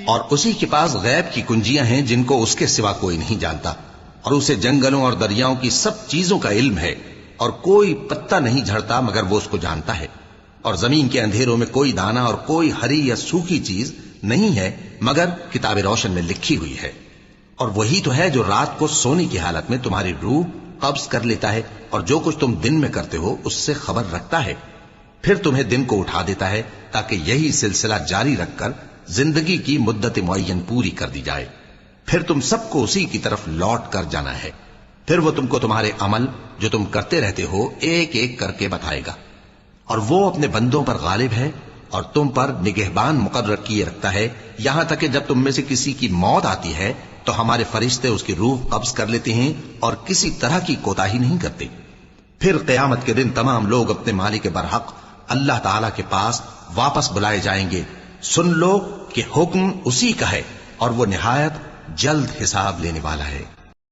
اور اسی کے پاس غیب کی کنجیاں ہیں جن کو اس کے سوا کوئی نہیں جانتا، اور اسے جنگلوں اور دریاؤں کی سب چیزوں کا علم ہے، اور کوئی پتا نہیں جھڑتا مگر وہ اس کو جانتا ہے، اور زمین کے اندھیروں میں کوئی دانا اور کوئی ہری یا سوکھی چیز نہیں ہے مگر کتاب روشن میں لکھی ہوئی ہے۔ اور وہی تو ہے جو رات کو سونے کی حالت میں تمہاری روح قبض کر لیتا ہے، اور جو کچھ تم دن میں کرتے ہو اس سے خبر رکھتا ہے، پھر تمہیں دن کو اٹھا دیتا ہے تاکہ یہی سلسلہ جاری رکھ کر زندگی کی مدت معین پوری کر دی جائے، پھر تم سب کو اسی کی طرف لوٹ کر جانا ہے، پھر وہ تم کو تمہارے عمل جو تم کرتے رہتے ہو ایک ایک کر کے بتائے گا، اور وہ اپنے بندوں پر غالب ہے اور تم پر نگہبان مقرر کیے رکھتا ہے، یہاں تک کہ جب تم میں سے کسی کی موت آتی ہے تو ہمارے فرشتے اس کی روح قبض کر لیتے ہیں اور کسی طرح کی کوتاہی نہیں کرتے۔ پھر قیامت کے دن تمام لوگ اپنے مالک برحق اللہ تعالی کے پاس واپس بلائے جائیں گے۔ سن لو کہ حکم اسی کا ہے اور وہ نہایت جلد حساب لینے والا ہے۔